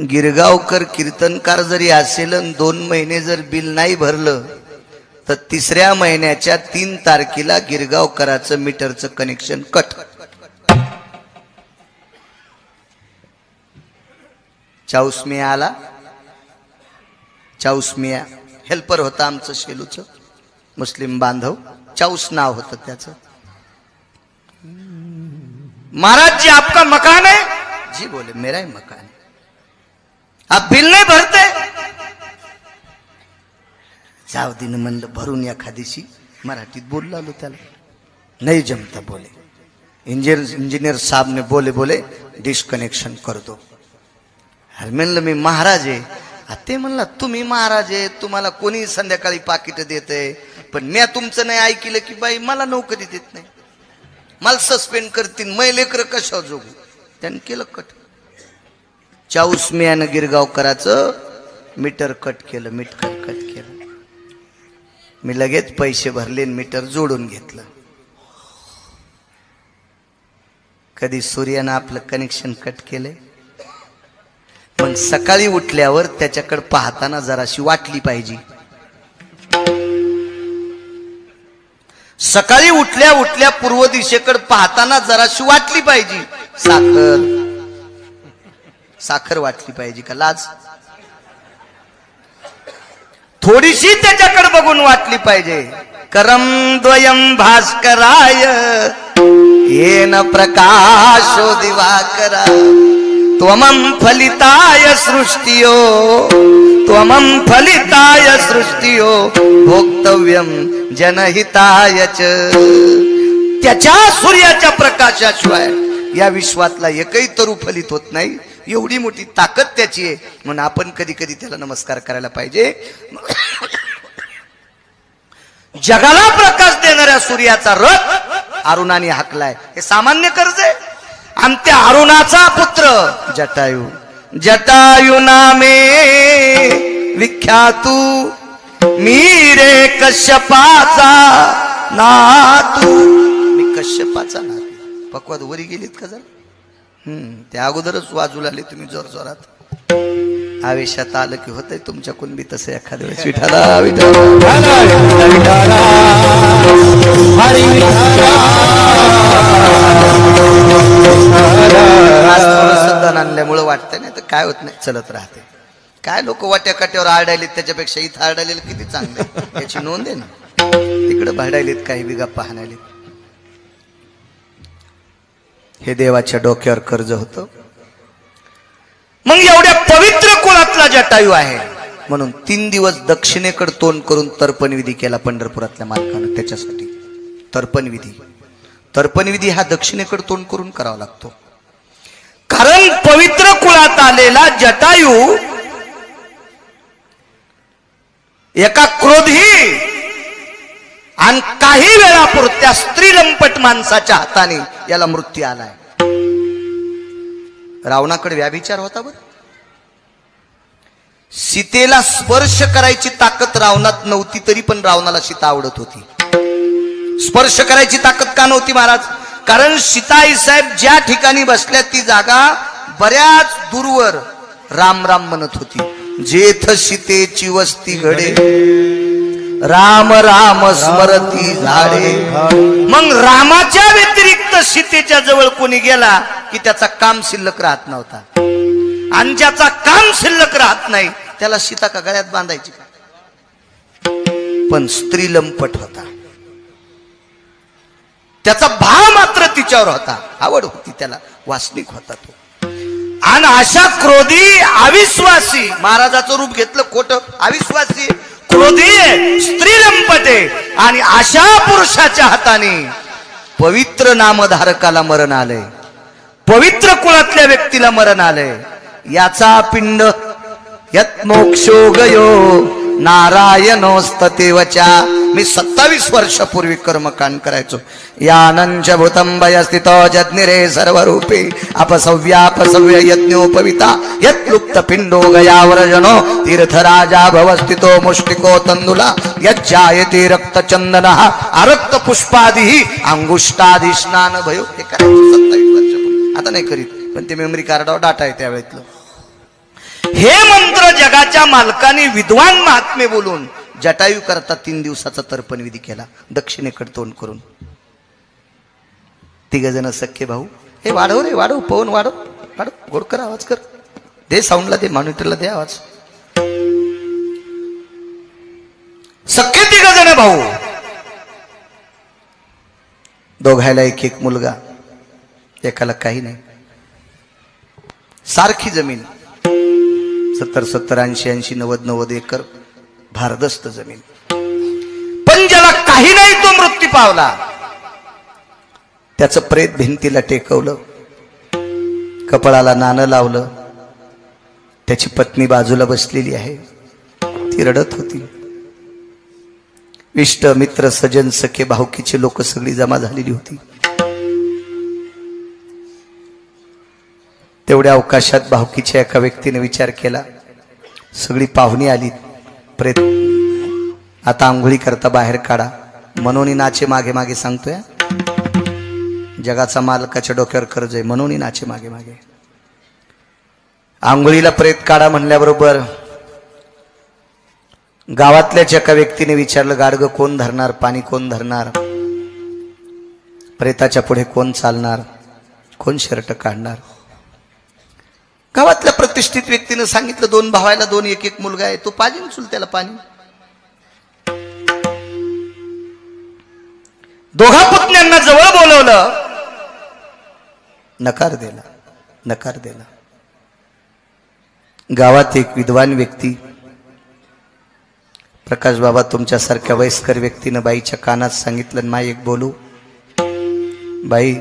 गिरगावकर कीर्तनकार जरी असेल 2 महिने जर बिल नाही भरलं तर 3ऱ्या महिन्याच्या 3 तारखेला गिरगावकराचं मीटरचं कनेक्शन कट. चाऊसमिया आला. चाऊसमिया हेल्पर होता आमचं शेलूचं मुस्लिम बांधव. चाऊस नाव होतं त्याचं. महाराज जी आपका मकान है? जी बोले मेरा ही मकान है. आप बिल नहीं भरते? जाऊ दिन म्हणलं भरून एखादीशी. मराठीत बोललो आलो त्याला. नहीं जमता बोले. इंजीनियर साहब ने बोले डिस्कनेक्शन कर दो. अरे म्हणलं मी महाराज आहे. ते म्हणला तुम्ही महाराज आहे, तुम्हाला कोणी संध्याकाळी पाकिट देते, पण मी तुमचं नाही ऐकलं की बाई मला नोकरी देत नाही, मला सस्पेंड करतील, मै लेकर कशा जोगू. त्यानं केलं कट. चाऊसमियानं गिरगावकराचं मीटर कट केलं. मीटर कट केलं. मी लगेच पैसे भरले, मीटर जोडून घेतलं. कधी सूर्यानं आपलं कनेक्शन कट केलंय? मग सकाळी उठल्यावर त्याच्याकडे पाहताना जराशी वाटली पाहिजे. सकाळी उठल्या उठल्या पूर्व दिशेकडे पाहताना जराशी वाटली पाहिजे. साखर वाटली पाहिजे का लाज? थोडीशी त्याच्याकडे बघून वाटली पाहिजे. करम द्वयम भास्कराय येन प्रकाशो दिवाकरा त्वमं फलिताय सृष्टियो त्वमं फलिताय सृष्टियो भोक्तव्यम जनहिताय च. त्याच्या सूर्याच्या प्रकाशाशिवाय या विश्वातला एकही तरू फलित होत नाही. एवढी मोठी ताकद त्याची आहे. म्हणून आपण कधी कधी त्याला नमस्कार करायला पाहिजे. जगाला प्रकाश देणाऱ्या सूर्याचा रथ अरुणाने हाकलाय. हे सामान्य कर्ज आहे. आणि त्या अरुणाचा पुत्र जटायू. जटायू नामे विख्यातू मीरे कश्यपाचा नातू. मी कश्यपाचा नातू. पक्वाद वरी गेलीत का जरा? त्या अगोदरच वाजू लागले तुम्ही जोर जोरात. आवेशात आलं की होतंय तुमच्याकडून बी तसं एखाद्या वेळेस. विठाला सद्दान आणल्यामुळं वाटतंय, नाही तर काय होत नाही, चलत राहते. काय लोक वाट्या काट्यावर आरडायलेत, त्याच्यापेक्षा इथं आरडायलेलं किती चांगले, याची नोंद आहे ना. तिकडे भाडायलेत काही बिगा पाहण्यालेत. हे देवाच्या डोक्यावर कर्ज होतं. मग एवढ्या पवित्र कुळातला जटायू आहे म्हणून 3 दिवस दक्षिणेकडे तोंड करून तर्पणविधी केला पंढरपुरातल्या मालकानं. त्याच्यासाठी तर्पणविधी हा दक्षिणेकडे तोंड करून करावा लागतो. कारण पवित्र कुळात आलेला जटायू एका क्रोधी आणि काही वेळापुरत्या स्त्रीलंपट माणसाच्या हाताने याला मृत्यू आलाय. रावणाकडे व्याभिचार होता बरं. सीतेला स्पर्श करायची ताकद रावणात नव्हती, तरी पण रावणाला सीता आवडत होती. स्पर्श करायची ताकद का नव्हती महाराज? कारण सीताई साहेब ज्या ठिकाणी बसल्या ती जागा बऱ्याच दूरवर राम राम म्हणत होती. जेथ सीतेची वस्ती घडे राम राम स्मरती झाडे. मग रामाच्या व्यतिरिक्त सीतेच्या जवळ कोणी गेला की त्याचा काम शिल्लक राहत नव्हता. आणि ज्याचा काम शिल्लक राहत नाही त्याला सीता का गळ्यात बांधायची का? पण स्त्री लंपट होता. त्याचा भाव मात्र तिच्यावर होता, आवड होती त्याला, वासनिक होता तो. आणि अशा क्रोधी अविश्वासी महाराजाचं रूप घेतलं खोटं. अविश्वासी क्रोधी स्त्रीलंपटे आणि अशा पुरुषाच्या हाताने पवित्र नामधारकाला मरण आलंय. पवित्र कुळातल्या व्यक्तीला मरण आलंय. याचा पिंड यत मोक्षो गयो नारायणोस्ततेवचा. मी 27 वर्षापूर्वी कर्मकांड करायचो. यानंच भूतंबय स्थितो जज्ञिरे सर्वरूपे अपसव्यापसव्य यज्ञोपविता यत लुप्त पिंडो गयावरजनो तीर्थराजा भवस्थितो मुष्टिको तंदुला यज्जायते रक्तचंदनः अरक्त पुष्पादिः अंगुष्टादि स्नान भयो. हे करायचं 27 वर्षापूर्वी. आता नाही करीत, पण ते मेमरी कार्डावर डाटा आहे त्यावेळेतलं. हे मंत्र जगाच्या मालकाने विद्वान महात्मे बोलून जटायू करता 3 दिवसाचा तर्पण विधी केला, दक्षिणेकडे तोंड करून. 3 जण सख्खे भाऊ, हे वाढव रे वाढव, पवन वाढव वाढव, गोड कर, आवाज कर, दे साऊंडला, दे मॉनिटरला दे आवाज. सख्खे 3 जण भाऊ, दोघायला एक मुलगा, एकाला काही नाही. सारखी जमीन, 70-70, 80-80, 90-90 एकर भारदस्त जमीन. पण ज्याला काही नाही तो मृत्यू पावला. त्याचं प्रेत भिंतीला टेकवलं, कपाळाला नाणं लावलं. त्याची पत्नी बाजूला बसलेली आहे, ती रडत होती. इष्ट मित्र सजन सखे भाऊकीचे लोक सगळी जमा झालेली होती. तेवढ्या अवकाशात भाऊकीच्या एका व्यक्तीने विचार केला, सगळी पाहुणी आली, प्रेत आता आंघोळी करता बाहेर काढा. मनोनी नाचे मागे मागे सांगतोय, जगाचा मालकाच्या डोक्यावर कर्ज आहे, मनोनी नाचे मागे मागे. आंघोळीला प्रेत काढा म्हणल्याबरोबर गावातल्याच एका व्यक्तीने विचारलं, गाडगं कोण धरणार, पाणी कोण धरणार, प्रेताच्या पुढे कोण चालणार, कोण शर्ट काढणार. गावातल्या प्रतिष्ठित व्यक्तीने सांगितलं, 2 भावायला 2 एक मुलगा आहे, तो पाजीन चुलत्याला पाणी. दोघा पुतण्यांना जवळ बोलवलं, नकार दिला, नकार दिला. गावात एक विद्वान व्यक्ती, प्रकाश बाबा तुमच्यासारख्या वयस्कर व्यक्तीनं बाईच्या कानात सांगितलं, माय एक बोलू, बाई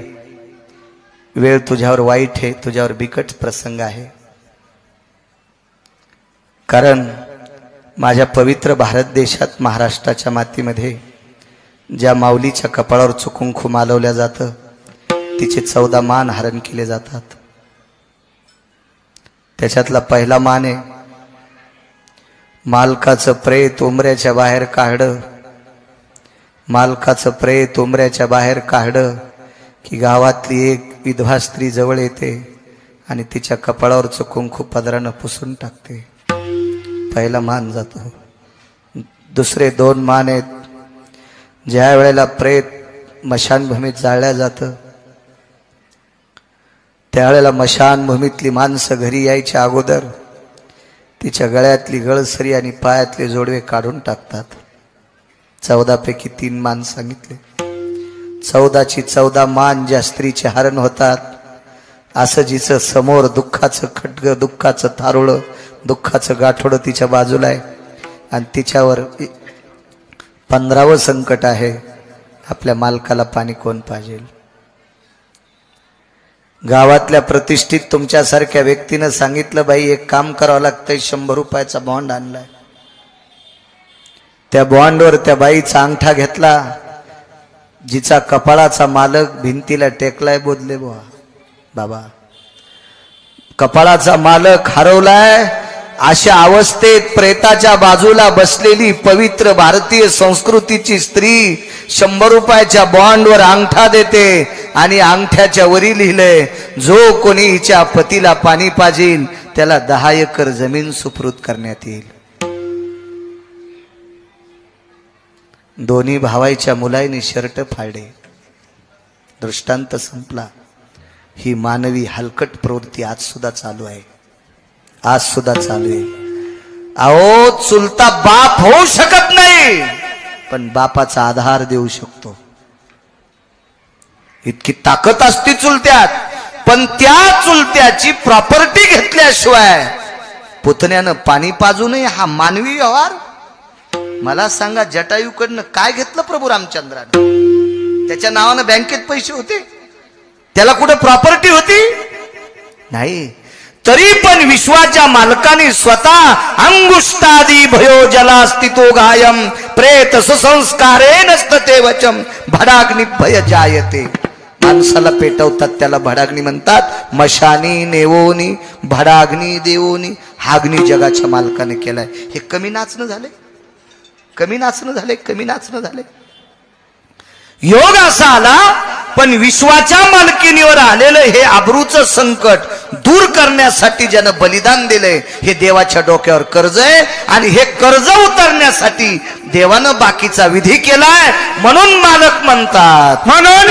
वेळ तुझ्यावर वाईट आहे, तुझ्यावर बिकट प्रसंग आहे. कारण माझ्या पवित्र भारत देशात महाराष्ट्राच्या मातीमध्ये ज्या माऊलीच्या कपाळावर कुंकू मालवल्या जातं, तिचे 14 मान हरण केले जातात. त्याच्यातला पहिला मान आहे, मालकाचं प्रेत उंबऱ्याच्या बाहेर काढलं. मालकाचं प्रेत उंबऱ्याच्या बाहेर काढलं की गावातली एक विधवा स्त्री जवळ येते आणि तिच्या कपाळावरचं कुंकू पदरानं पुसून टाकते. पहिला मान जातो. दुसरे 2 मान आहेत, ज्या वेळेला प्रेत मशानभूमीत जाळल्या जातं, त्यावेळेला मशानभूमीतली माणसं घरी यायच्या अगोदर तिच्या गळ्यातली गळसरी आणि पायातले जोडवे काढून टाकतात. 14 पैकी 3 मान सांगितले. 14ची 14 मान ज्या स्त्रीचे हरण होतात, असं जिचं समोर दुःखाचं खड्ग, दुःखाचं थारोळ, दुःखाचं गाठोडं तिच्या बाजूला आहे आणि तिच्यावर 15वं संकट आहे, आपल्या मालकाला पाणी कोण पाहिजे. गावातल्या प्रतिष्ठित तुमच्यासारख्या व्यक्तीनं सांगितलं, बाई एक काम करावं लागतंय, 100 रुपयाचा बॉन्ड आणलाय. त्या बॉन्डवर त्या बाईचा अंगठा घेतला, जिचा कपाळाचा मालक भिंतीला टेकलाय, बोधले बुवा बाबा, कपाळाचा मालक हरवलाय. अशा अवस्थेत प्रेताच्या बाजूला बसलेली पवित्र भारतीय संस्कृतीची स्त्री 100 रुपयाच्या बॉन्डवर अंगठा देते आणि अंगठ्याच्या वरी लिहिलंय, जो कोणी हिच्या पतीला पाणी पाजेल त्याला 10 एकर जमीन सुपूर्द करण्यात येईल. दोन्ही भावाईच्या मुलांनी शर्ट फाडले. दृष्टांत संपला. ही मानवी हलकट प्रवृत्ती आज सुद्धा चालू आहे, आज सुद्धा चालू आहे. अहो, चुलता बाप होऊ शकत नाही, पण बापाचा आधार देऊ शकतो. इतकी ताकद असते चुलत्यात, पण त्या चुलत्याची प्रॉपर्टी घेतल्याशिवाय पुतण्यानं पाणी पाजू नये, हा मानवी व्यवहार. मला सांगा, जटायूकडनं काय घेतलं प्रभू रामचंद्रानं? त्याच्या नावानं बँकेत पैसे होते, त्याला कुठे प्रॉपर्टी होती? नाही. तरी पण विश्वाच्या मालकाने स्वतः अंगुष्टादी भयो जला स्थितो गायम प्रेत सुसंस्कारेण स्तते वचम भडाग्नि भय जायते. माणसाला पेटवतात त्याला भडाग्नी म्हणतात. मशानी नेवोनी भडाग्नी देवोनी, हाग्नी जगाच्या मालकाने केलाय. हे कमी नाचणं झाले, कमी नाचणं झाले, कमी नाचणं झाले. योग असा आला पण विश्वाच्या मालकीनीवर आलेलं हे आबरूचं संकट दूर करण्यासाठी ज्यानं बलिदान दिलंय हे देवाच्या डोक्यावर कर्ज आहे आणि हे कर्ज उतरण्यासाठी देवानं बाकीचा विधी केलाय म्हणून मालक म्हणतात म्हणून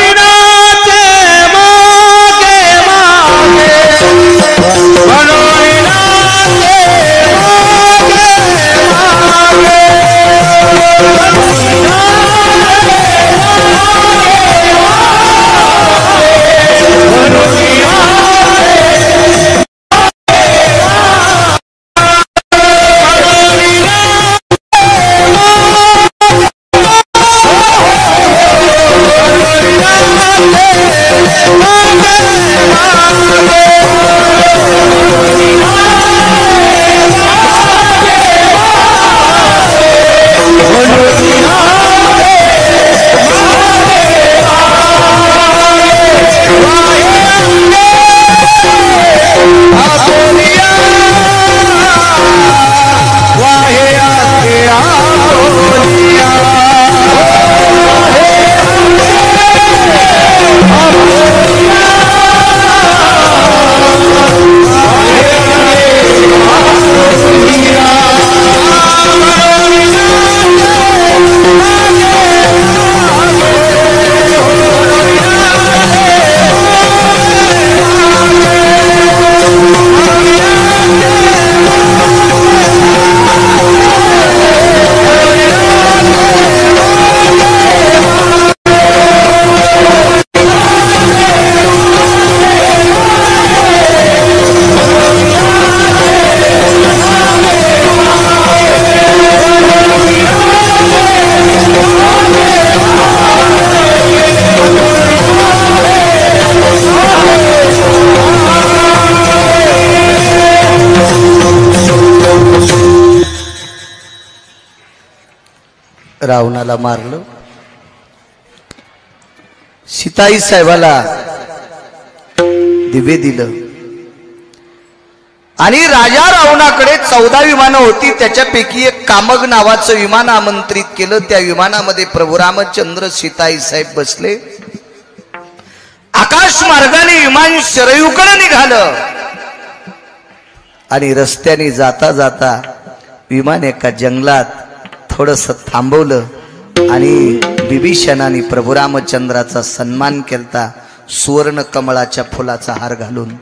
रावणाला मारलं, सीताई साहेबाला दिवे दिलं आणि राजा रावणाकडे 14 विमानं होती. त्याच्यापैकी एक कामग नावाचं विमान आमंत्रित केलं. त्या विमानामध्ये प्रभू रामचंद्र सीताई साहेब बसले. आकाश मार्गाने विमान शरयूकडे निघालं आणि रस्त्याने जाता जाता विमान एका जंगलात थोडस थांबवलं आणि बिभीषणाने प्रभू रामचंद्राचा सन्मान केलता. सुवर्ण कमळाच्या फुलाचा हार घालून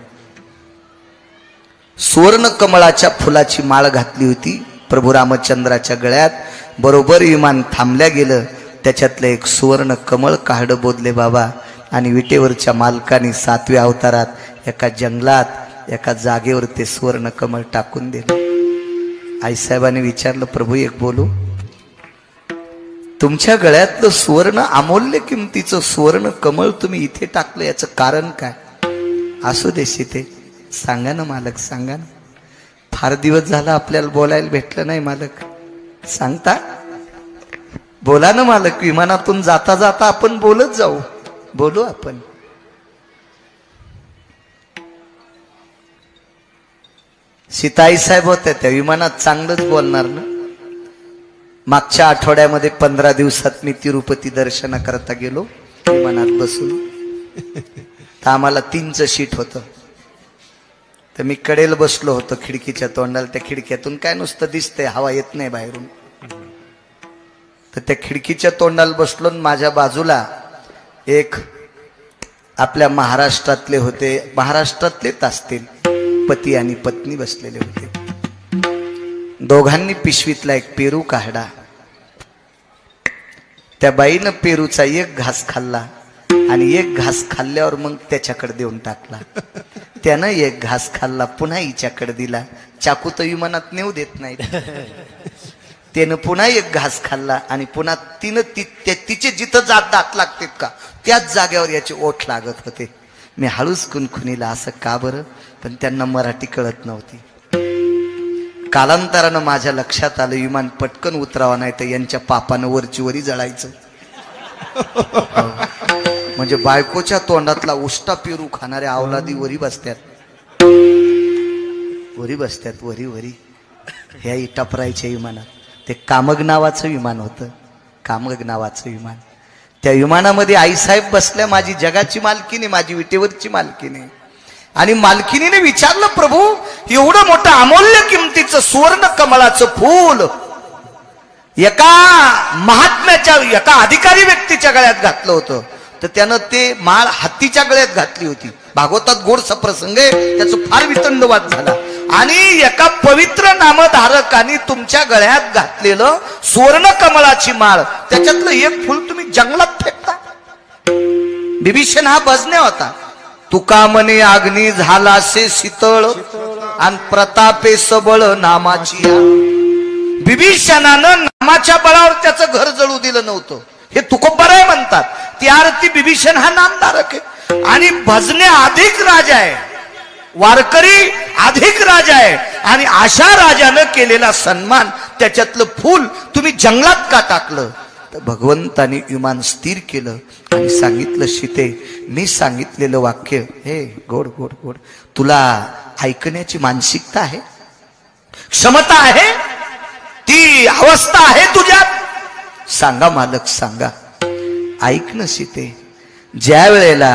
सुवर्ण कमळाच्या फुलाची माळ घातली होती प्रभू रामचंद्राच्या गळ्यात. बरोबर विमान थांबल्या गेलं. त्याच्यातलं एक सुवर्ण कमळ काढं बोधले बाबा आणि विटेवरच्या मालकाने 7व्या अवतारात एका जंगलात एका जागेवर ते सुवर्ण कमळ टाकून दिलं. आईसाहेबांनी विचारलं, प्रभू एक बोलू, तुमच्या गळ्यातलं सुवर्ण अमूल्य किमतीचं सुवर्ण कमळ तुम्ही इथे टाकलं याचं कारण काय? असू दे सीते, सांगा ना मालक, सांगा ना. फार दिवस झाला आपल्याला बोलायला भेटलं नाही मालक, सांगता? बोला ना मालक. विमानातून जाता जाता आपण बोलत जाऊ, बोलू आपण. सीताई साहेब होत्या त्या विमानात, चांगलंच बोलणार ना. मागच्या आठवड्यामध्ये 15 दिवसात मी तिरुपती दर्शनाकरता गेलो विमानात बसून. तर आम्हाला 3चं सीट होतं. तर मी कडेला बसलो होतो खिडकीच्या तोंडाला. त्या खिडक्यातून काय नुसतं दिसतंय, हवा येत नाही बाहेरून. तर त्या खिडकीच्या तोंडाला बसलो. माझ्या बाजूला एक आपल्या महाराष्ट्रातले होते, महाराष्ट्रातलेच असतील, पती आणि पत्नी बसलेले होते. दोघांनी पिशवीतला एक पेरू काढला. त्या बाईनं पेरूचा एक घास खाल्ला आणि एक घास खाल्ल्यावर मग त्याच्याकडे देऊन टाकला. त्यानं एक घास खाल्ला, पुन्हा हिच्याकडे दिला. चाकू तर विमानात नेऊ देत नाही. त्यानं पुन्हा एक घास खाल्ला आणि पुन्हा तिचे जिथं दात लागतात का त्याच जागेवर याचे ओठ लागत होते. मी हळूच खुनखुनीला, असं का बरं? पण त्यांना मराठी कळत नव्हती. कालांतरानं माझ्या लक्षात आलं, विमान पटकन उतरावा नाही तर यांच्या पापानं वरची वरी जळायचं. म्हणजे बायकोच्या तोंडातला उष्टा पेरू खाणाऱ्या अवलादी वरी बसत्यात, वरी वरी ह्या इटापरायच्या विमानात. ते कामग नावाचं विमान होतं, कामग नावाचं विमान. त्या विमानामध्ये आईसाहेब बसल्या, माझी जगाची मालकीने, माझी विटेवरची मालकीने. आणि मालकिनीने विचारलं, प्रभू एवढं मोठं अमूल्य किमतीचं सुवर्ण कमळाचं फूल एका महात्म्याच्या, एका अधिकारी व्यक्तीच्या गळ्यात घातलं होतं, तर त्यानं ते माळ हत्तीच्या गळ्यात घातली होती. भागवतात गोडसा प्रसंग आहे, त्याचं फार वितंडवाद झाला. आणि एका पवित्र नामधारकाने तुमच्या गळ्यात घातलेलं सुवर्ण कमळाची माळ, त्याच्यातलं एक फुल तुम्ही जंगलात फेकता. बिभीषण हा भजने होता. तुका मने अग्नी झालासे शीतळ आणि प्रतापे सबळ नामाची. बिभीषणानं नामाच्या बळावर त्याचं घर जळू दिलं नव्हतं, हे तुकोबराय म्हणतात. ती आरती बिभीषण हा नामधारक आहे. आणि भजने अधिक राजा आहे, वारकरी अधिक राजा आहे. आणि अशा राजानं केलेला सन्मान, त्याच्यातलं फूल तुम्ही जंगलात का टाकलं? तर भगवंतानी विमान स्थिर केलं आणि सांगितलं, सीते मी सांगितलेलं वाक्य हे गोड गोड गोड, तुला ऐकण्याची मानसिकता आहे, क्षमता आहे, ती अवस्था आहे तुझ्यात? सांगा मालक सांगा. ऐक ना सीते, ज्या वेळेला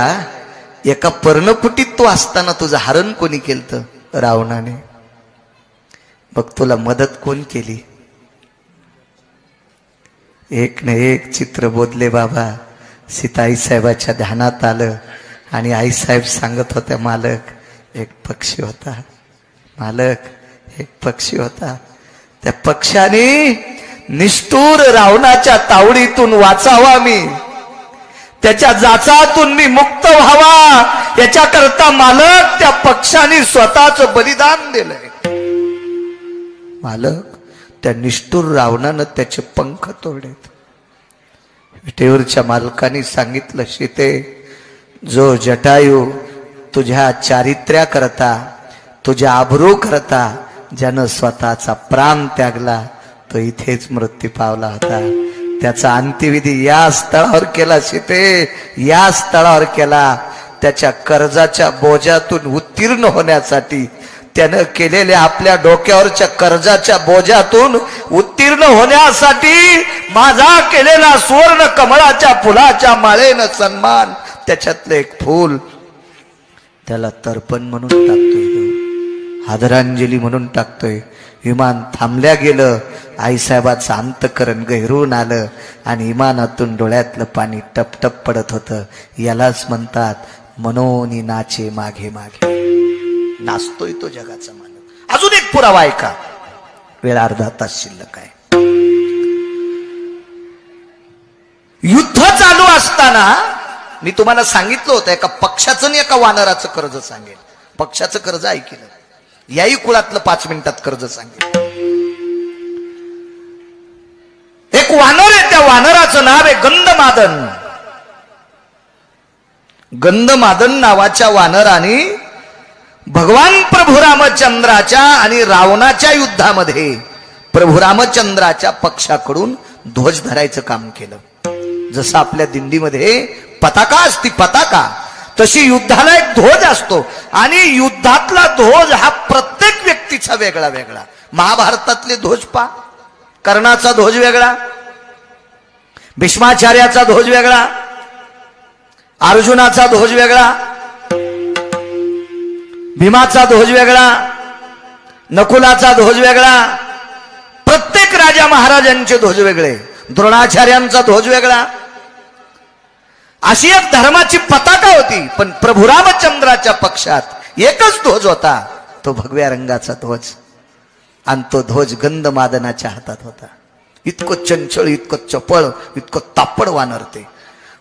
एका पर्णकुटीत तू असताना तुझं हरण कोणी केलं? रावणाने. बघ तुला मदत कोण केली? एक न एक चित्र बोधले बाबा. सीता आईसाहेबाच्या ध्यानात आलं आणि आईसाहेब सांगत होत्या, मालक एक पक्षी होता, मालक एक पक्षी होता, त्या पक्षाने निष्ठुर रावणाच्या तावडीतून वाचावा, मी त्याच्या जाचातून मी मुक्त व्हावा, याच्याकरता मालक त्या पक्षाने स्वतःच बलिदान दिलंय. मालक त्या निष्ठुर रावणानं त्याचे पंख तोडलेत. विटेवरच्या मालकाने सांगितलं, सीते जो जटायू तुझ्या चारित्र्या करता, तुझ्या आबरू करता ज्यानं स्वतःचा प्राण त्यागला, तो इथेच मृत्यू पावला होता. त्याचा अंत्यविधी या स्थळावर केला सीते, या स्थळावर केला. त्याच्या कर्जाच्या बोजातून उत्तीर्ण होण्यासाठी, त्यानं केलेल्या आपल्या डोक्यावरच्या कर्जाच्या बोजातून उत्तीर्ण होण्यासाठी माझा केलेला सुवर्ण कमळाच्या फुलाच्या माळेनं सन्मान, त्याच्यातलं एक फूल त्याला तर्पण म्हणून टाकतोय, आदरांजली म्हणून टाकतोय. विमान थांबल्या गेलं. आईसाहेबाचं अंतकरण गहिरून आलं आणि विमानातून डोळ्यातलं पाणी टपटप पडत होतं. यालाच म्हणतात मनोनी नाचे मागे मागे. नाचतोय तो जगाचा मालक. अजून एक पुरावा ऐका, वेळ अर्धा तास शिल्लक आहे. युद्ध चालू असताना मी तुम्हाला सांगितलं होतं, एका पक्षाचं आणि एका वानराचं कर्ज सांगेल. पक्षाचं कर्ज ऐकलं, याही कुळातलं 5 मिनिटात कर्ज सांगेल. एक वानर आहे, त्या वानराचं नाव आहे गंधमादन. गंधमादन नावाच्या वानराने भगवान प्रभू रामचंद्राच्या आणि रावणाच्या युद्धामध्ये प्रभू रामचंद्राच्या पक्षाकडून ध्वज धरायचं काम केलं. जसं आपल्या दिंडीमध्ये पताका असती पताका, तशी युद्धाला एक ध्वज असतो. आणि युद्धातला ध्वज हा प्रत्येक व्यक्तीचा वेगळा वेगळा. महाभारतातले ध्वज पा, कर्णाचा ध्वज वेगळा, भीष्माचार्याचा ध्वज वेगळा, अर्जुनाचा ध्वज वेगळा, भीमाचा ध्वज वेगळा, नकुलाचा ध्वज वेगळा. प्रत्येक राजा महाराजांचे ध्वज वेगळे, द्रोणाचार्यांचा ध्वज वेगळा. अशी एक धर्माची पताका होती. पण प्रभू रामचंद्राच्या पक्षात एकच ध्वज होता, तो भगव्या रंगाचा ध्वज. आणि तो ध्वज गंधमादनाच्या हातात होता. इतकं चंचळ, इतकं चपळ, इतकं तापड वानर ते.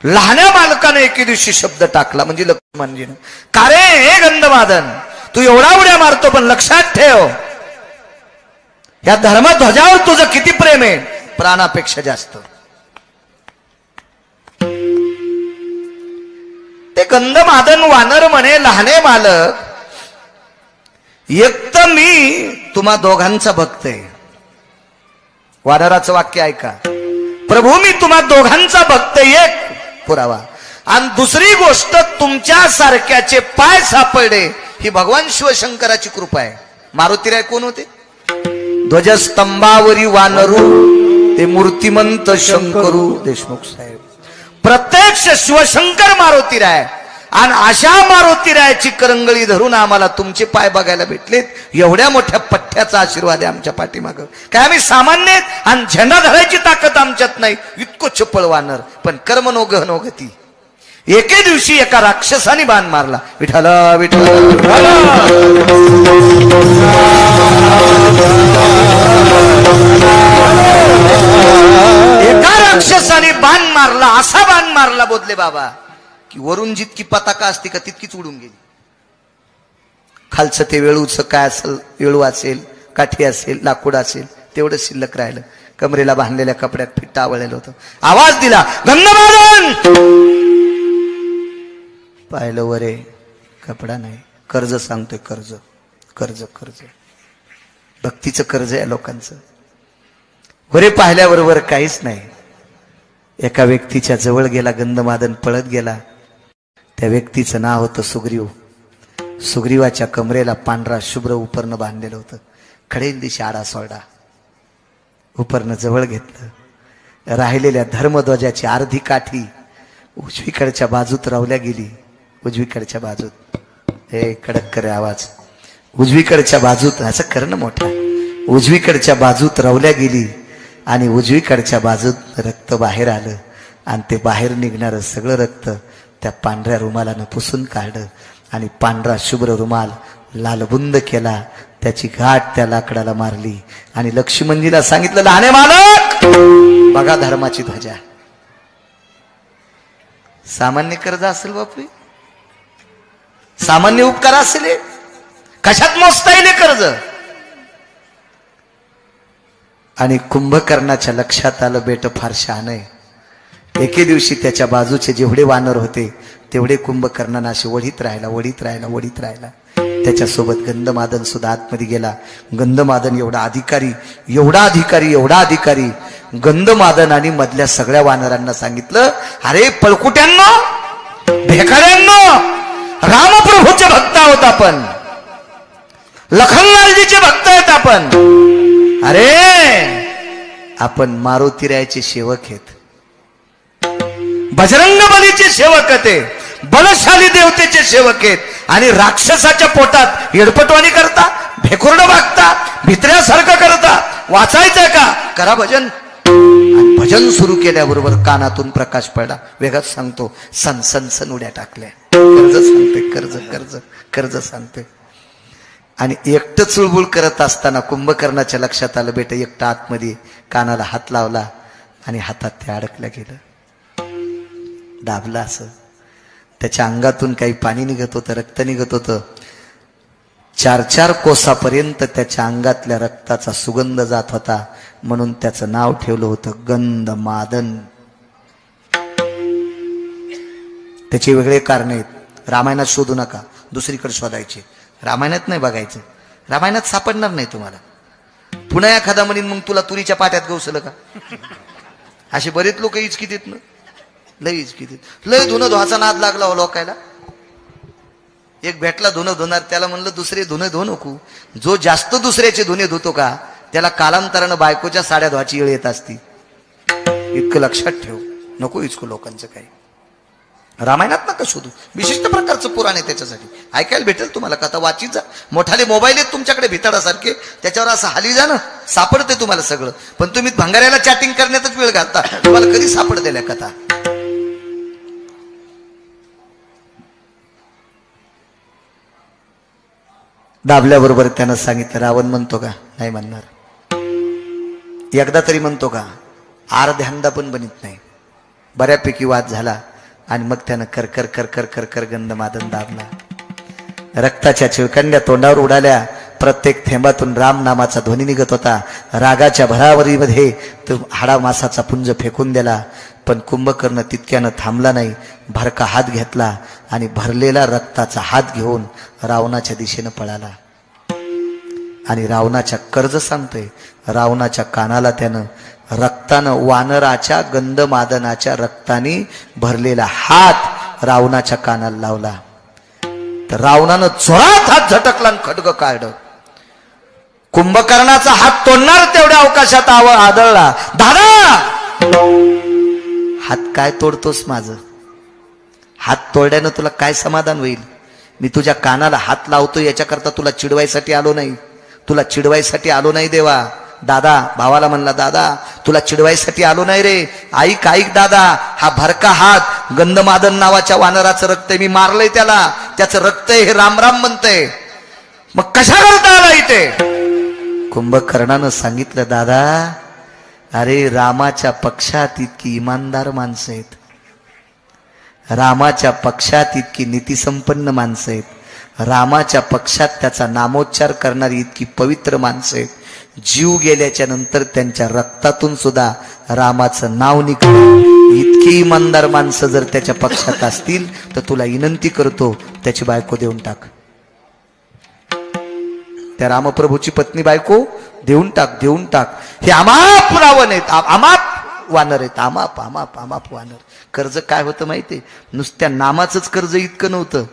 लहान्या मालकाने एके दिवशी शब्द टाकला, म्हणजे लक्ष्मणजीनं, का रे हे गंधमादन, तू एवढा उड्या मारतो, पण लक्षात ठेव या धर्मध्वजावर तुझं किती प्रेम आहे, प्राणापेक्षा जास्त. ते गंधमादन वानर म्हणे, लहाने मालक, एक तर मी तुम्हा दोघांचा भक्त आहे. वानराचं वाक्य ऐका, प्रभू मी तुम्हा दोघांचा भक्त, एक पुरावा. आणि दुसरी गोष्ट, तुमच्या सारख्याचे पाय सापडले ही भगवान शिवशंकराची कृपा आहे. मारुतीराय कोण होते? ध्वजस्तंभावरी वानरू ते मूर्तिमंत शंकरू देशमुख साहेब. प्रत्यक्ष शिवशंकर मारुतीराय आणि अशा मारुतीरायाची करंगळी धरून आम्हाला तुमचे पाय बघायला भेटलेत. एवढ्या मोठ्या पठ्ठ्याचा आशीर्वाद आहे आमच्या पाठीमागं. काय आम्ही सामान्य आणि झेंडा धरायची ताकद आमच्यात नाही, इतकं चपळ वानर. पण कर्म नो गहनो गती. एके दिवशी एका राक्षसाने बाण मारला. विठ्ठला विठ्ठला एका राक्षसाने बाण मारला. असा बाण मारला बोधले बाबा की वरून जितकी पताका असते का तितकीच उडून गेली. खालचं ते वेळूचं काय असेल, वेळू असेल, काठी असेल, लाकूड असेल, तेवढं शिल्लक राहिलं. कमरेला बांधलेल्या कपड्यात फिट्ट आवळलेलं होतं. आवाज दिला, गंधमादन. पाहिलं वरे कपडा नाही. कर्ज सांगतोय, कर्ज कर्ज कर्ज भक्तीचं कर्ज आहे लोकांचं. वरे पाहिल्याबरोबर काहीच नाही. एका व्यक्तीच्या जवळ गेला गंधमादन, पळत गेला. त्या व्यक्तीचं नाव होतं सुग्रीव. सुग्रीवाच्या कमरेला पांढरा शुभ्र उपरणं बांधलेलं होतं. खडेल दिशी आडा सोडा उपरणं जवळ घेतलं. राहिलेल्या धर्मध्वजाची अर्धी काठी उजवीकडच्या बाजूत रावल्या गेली. उजवीकडच्या बाजूत, हे कडक करे आवाज, उजवीकडच्या बाजूत असं करणं मोठा. उजवीकडच्या बाजूत रावल्या गेली आणि उजवीकडच्या बाजूत रक्त बाहेर आलं. आणि ते बाहेर निघणारं सगळं रक्त त्या पांढऱ्या रुमालानं पुसून काढलं आणि पांढरा शुभ्र रुमाल लालबुंद केला. त्याची घाट त्या लाकडाला मारली आणि लक्ष्मणजीला सांगितलं, लहाने मालक बघा धर्माची ध्वजा. सामान्य कर्ज असेल बापू, सामान्य उपकार असेल, कशात मोजता येईल कर्ज. आणि कुंभकर्णाच्या लक्षात आलं बेट फार शहाण आहे. एके दिवशी त्याच्या बाजूचे जेवढे वानर होते तेवढे कुंभकर्णांना असे वढीत राहिला, वढीत राहिला, वढीत राहिला. त्याच्यासोबत गंधमादन सुद्धा आतमध्ये गेला. गंधमादन एवढा अधिकारी, एवढा अधिकारी, एवढा अधिकारी. गंधमादन आणि मधल्या सगळ्या वानरांना सांगितलं, अरे पळकुट्यांनो, भेकाऱ्यांनो, रामप्रभूचे भक्त आहोत आपण, लखनलालजीचे भक्त आहेत आपण. अरे आपण मारुतीरायाचे सेवक आहेत, बजरंग बलीचे सेवक आहेत, बलशाली देवतेचे सेवक आहेत. आणि राक्षसाच्या पोटात येडपटवाणी करता, भेकुर्ड वागता, भित्र्यासारखं करता. वाचायचंय का, करा भजन. आणि भजन सुरू केल्याबरोबर कानातून प्रकाश पडला. वेगळाच सांगतो, सन सन सन उड्या टाकल्या. कर्ज सांगते, कर्ज कर्ज कर्ज सांगते. आणि एकटं चुळबुळ करत असताना कुंभकर्णाच्या लक्षात आलं, बेटा एकटा आतमध्ये कानाला हात लावला आणि हातात ते अडकलं गेलं. दाबला असं. त्याच्या अंगातून काही पाणी निघत होतं, रक्त निघत होतं. 4-4 कोसापर्यंत त्याच्या अंगातल्या रक्ताचा सुगंध जात होता. म्हणून त्याचं नाव ठेवलं होतं गंधमादन. त्याचे वेगळे कारण आहेत. रामायणात शोधू नका, दुसरीकडे शोधायचे. रामायणात नाही बघायचं, रामायणात सापडणार नाही तुम्हाला. पुन्हा एखादा म्हणीन मग तुला तुरीच्या पाट्यात गवसलं का. असे बरेच लोक इचकितीत ना, लय इचकितीत. लय धुणं धुवाचा नाद लागला हो लोकायला. एक भेटला धुणं धुणार, त्याला म्हणलं दुसरे धुणे धुवू नको. जो जास्त दुसऱ्याचे धुणे धुतो का त्याला कालांतरानं बायकोच्या साड्या धुवाची येळ येत असती. इतकं लक्षात ठेव, नको इचकू लोकांचं काही. रामायणात नका शोधू, विशिष्ट प्रकारचं पुराण आहे त्याच्यासाठी. ऐकायला भेटेल तुम्हाला कथा, वाचित जा. मोठाले मोबाईल आहेत तुमच्याकडे भिताडासारखे, त्याच्यावर असं हाली जा ना, सापडते तुम्हाला सगळं. पण तुम्ही भंगाऱ्याला चॅटिंग करण्यातच वेळ घालता, तुम्हाला कधी सापडतेल्या कथा. दाबल्याबरोबर त्यानं सांगितलं, रावण म्हणतो का, नाही म्हणणार. एकदा तरी म्हणतो का, अर्ध्यांदा पण बनित नाही. बऱ्यापैकी वाद झाला आणि मग त्यानं करकर करकर करकर गंधमादन दाबला. रक्ताच्या चिळकंड्या तोंडावर उडाल्या. प्रत्येक थेंबातून राम नामाचा ध्वनी निघत होता. रागाच्या भरावरीमध्ये तो हाडा मासाचा पुंज फेकून दिला. पण कुंभकर्ण तितक्यानं थांबला नाही. भरका हात घेतला आणि भरलेला रक्ताचा हात घेऊन रावणाच्या दिशेनं पळाला. आणि रावणाच्या कर्ज सांगतोय, रावणाच्या कानाला त्यानं रक्तानं, वानराच्या गंधमादनाच्या रक्ताने भरलेला हात रावणाच्या कानाला लावला. तर रावणानं जोरात हात झटकला आणि खड्ग काढलं. कुंभकर्णाचा हात तोडणार तेवढ्या अवकाशात आदळला. दादा, हात काय तोडतोस माझं? हात तोडल्यानं तुला काय समाधान होईल? मी तुझ्या कानाला हात लावतो याच्याकरता तुला चिडवायसाठी आलो नाही, तुला चिडवायसाठी आलो नाही देवा. दादा भावाला म्हणला, दादा तुला चिडवायसाठी आलो नाही रे, ऐक ऐक दादा, हा भरका हात गंधमादन नावाच्या वानराचं रक्त आहे, मी मारलंय त्याला, त्याचं रक्त आहे, हे रामराम म्हणतंय. मग कशा करता आला इथे? कुंभकर्णानं सांगितलं, दादा अरे रामाच्या पक्षात इतकी इमानदार माणसं आहेत, रामाच्या पक्षात इतकी नीतिसंपन्न माणसं आहेत, रामाच्या पक्षात त्याचा नामोच्चार करणारी इतकी पवित्र माणसं आहेत, जीव गेल्याच्या नंतर त्यांच्या रक्तातून सुद्धा रामाचं नाव निघतं, इतकी इमानदार माणसं जर त्याच्या पक्षात असतील तर तुला विनंती करतो त्याची बायको देऊन टाक. त्या रामप्रभूची पत्नी बायको देऊन टाक, देऊन टाक. हे अमाप रावण आहेत, अमाप वानर आहेत, अमाप अमाप अमाप वानर. कर्ज काय होतं माहितीये? नुसत्या नामाचंच कर्ज इतकं नव्हतं,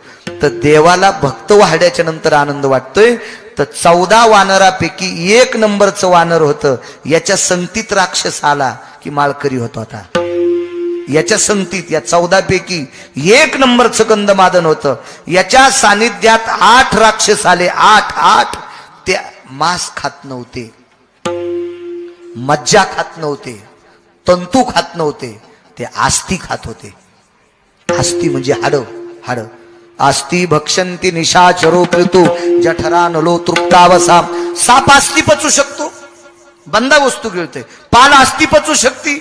तर देवाला भक्त वाढ्याच्या नंतर आनंद वाटतोय. तर 14 वानरापैकी 1 नंबरचं वानर होतं, याच्या संगतीत राक्षस आला की माळकरी होत होता. याच्या संगतीत या 14 पैकी 1 नंबरचं गंधमादन होतं, याच्या सानिध्यात 8 राक्षस आले. 8 ते मांस खात नव्हते, मज्जा खात नव्हते, तंतू खात नव्हते, ते आस्ती खात होते. आस्ती म्हणजे हाड. आस्ती भक्षंती निशाचरो पृतू जठरानलो तृप्तावसा. साप आस्ती पचू शकतो, बंदा वस्तू गिळते. पाल आस्ती पचू शकती,